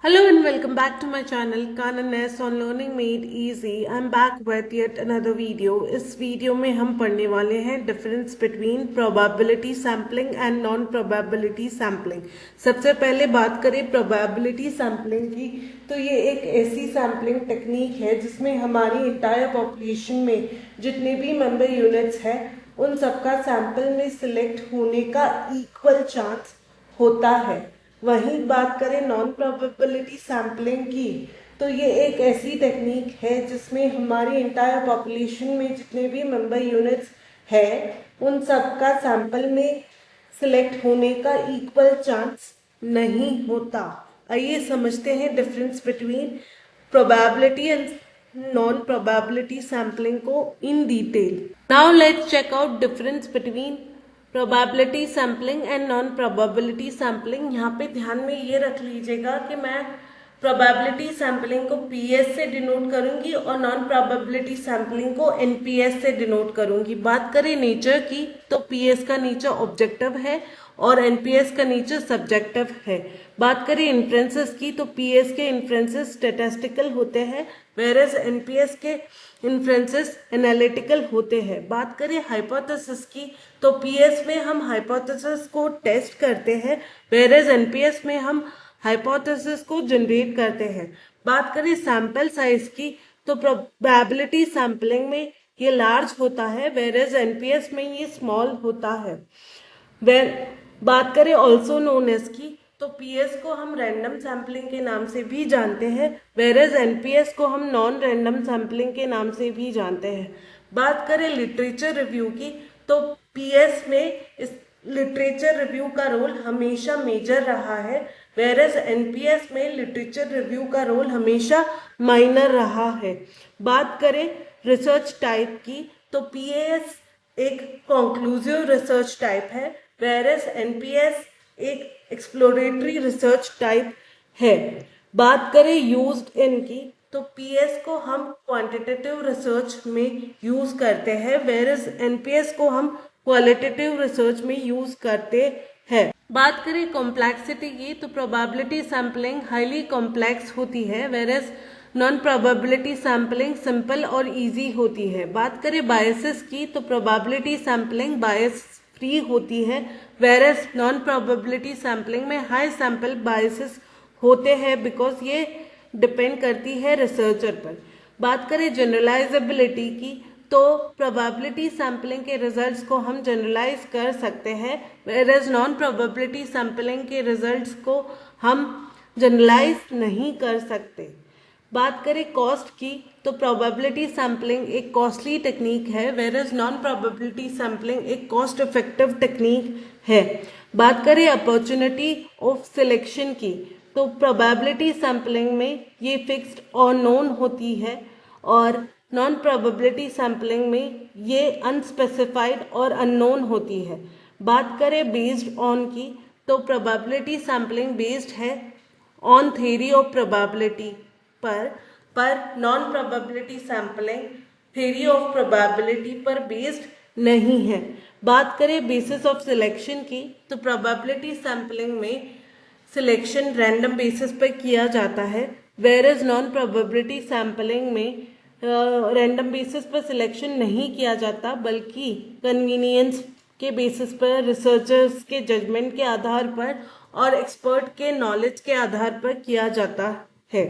Hello and welcome back to my channel Kanan S on Learning Made Easy. I'm back with yet another video. इस video में हम पढ़ने वाले हैं difference between probability sampling and non probability sampling. सबसे पहले बात करें प्रोबेबिलिटी सैम्पलिंग की, तो ये एक ऐसी सैम्पलिंग टेक्निक है जिसमें हमारी इंटायर पॉपुलेशन में जितने भी मेंबर यूनिट्स हैं उन सबका सैंपल में सिलेक्ट होने का इक्वल चांस होता है। वहीं बात करें नॉन प्रोबेबिलिटी सैम्पलिंग की, तो ये एक ऐसी टेक्निक है जिसमें हमारी इंटायर पॉपुलेशन में जितने भी मेंबर यूनिट्स है उन सबका सैंपल में सिलेक्ट होने का इक्वल चांस नहीं होता। आइए समझते हैं difference between probability and non probability sampling को in detail. Now let's check out difference between probability sampling and non probability sampling. यहाँ पे ध्यान में ये रख लीजिएगा कि मैं प्रोबेबिलिटी सैम्पलिंग को पीएस से डिनोट करूंगी और नॉन प्रोबेबिलिटी सैम्पलिंग को एनपीएस से डिनोट करूंगी। बात करें नेचर की, तो पीएस का नेचर ऑब्जेक्टिव है और एनपीएस का नेचर सब्जेक्टिव है। बात करें इन्फ्रेंसेस की, तो पीएस के इन्फ्रेंसेस स्टैटिस्टिकल होते हैं वेयरएज एनपीएस के इन्फ्रेंसेस एनालिटिकल होते हैं। बात करें हाइपोथेसिस की, तो पीएस में हम हाइपोथेसिस को टेस्ट करते हैं वेयरएज एनपीएस में हम हाइपोथेसिस को जनरेट करते हैं। बात करें सैंपल साइज की, तो प्रोबेबिलिटी सैम्पलिंग में ये लार्ज होता है वेयरएज एनपीएस में ये स्मॉल होता है। बात करें ऑल्सो नोन एज की, तो पीएस को हम रैंडम सैम्पलिंग के नाम से भी जानते हैं वेयरएज एनपीएस को हम नॉन रैंडम सैम्पलिंग के नाम से भी जानते हैं। बात करें लिटरेचर रिव्यू की, तो पीएस में इस लिटरेचर रिव्यू का रोल हमेशा मेजर रहा है वेयरएज एनपीएस में लिटरेचर रिव्यू का रोल हमेशा माइनर रहा है। बात करें रिसर्च टाइप की, तो पीएस एक कंक्लूसिव रिसर्च टाइप है वेयरएज एनपीएस एक एक्सप्लोरेटरी रिसर्च टाइप है। बात करें यूज्ड इन की, तो पीएस को हम क्वांटिटेटिव रिसर्च में यूज करते हैं वेयरएज एनपीएस को हम क्वालिटेटिव रिसर्च में यूज करते हैं। बात करें कॉम्प्लेक्सिटी की, तो प्रोबेबिलिटी सैम्पलिंग हाईली कॉम्प्लेक्स होती है whereas non probability sampling simple और इजी होती है। बात करें बायसेस की, तो प्रोबेबिलिटी सैम्पलिंग बायस फ्री होती है वेयरएज नॉन प्रोबेबिलिटी सैम्पलिंग में हाई सैंपल बायसेस होते हैं बिकॉज ये डिपेंड करती है रिसर्चर पर। बात करें जनरलाइजेबिलिटी की, तो प्रोबेबिलिटी सैम्पलिंग के रिजल्ट्स को हम जनरलाइज कर सकते हैं वेयरएज नॉन प्रोबेबिलिटी सैम्पलिंग के रिजल्ट्स को हम जनरलाइज नहीं कर सकते। बात करें कॉस्ट की, तो प्रोबेबिलिटी सैम्पलिंग एक कॉस्टली टेक्निक है वेयरएज नॉन प्रोबेबिलिटी सैम्पलिंग एक कॉस्ट इफेक्टिव टेक्निक है। बात करें अपॉर्चुनिटी ऑफ सिलेक्शन की, तो प्रोबेबिलिटी सैम्पलिंग में ये फिक्स्ड और नोन होती है और नॉन प्रोबेबिलिटी सैम्पलिंग में ये अनस्पेसिफाइड और अननोन होती है। बात करें बेस्ड ऑन की, तो प्रोबेबिलिटी सैम्पलिंग बेस्ड है ऑन थ्योरी ऑफ प्रोबेबिलिटी पर non probability sampling theory of probability पर बेस्ड नहीं है। बात करें बेसिस ऑफ सिलेक्शन की, तो प्रोबेबिलिटी सैम्पलिंग में सिलेक्शन रैंडम बेसिस पर किया जाता है वेयरएज नॉन प्रोबेबिलिटी सैम्पलिंग में रैंडम बेसिस पर सिलेक्शन नहीं किया जाता बल्कि कन्वीनियंस के बेसिस पर रिसर्चर्स के जजमेंट के आधार पर और एक्सपर्ट के नॉलेज के आधार पर किया जाता है।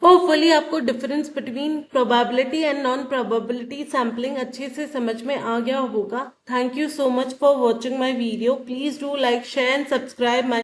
होपफुली आपको difference between probability and non probability sampling अच्छे से समझ में आ गया होगा। Thank you so much for watching my video. Please do like share and subscribe my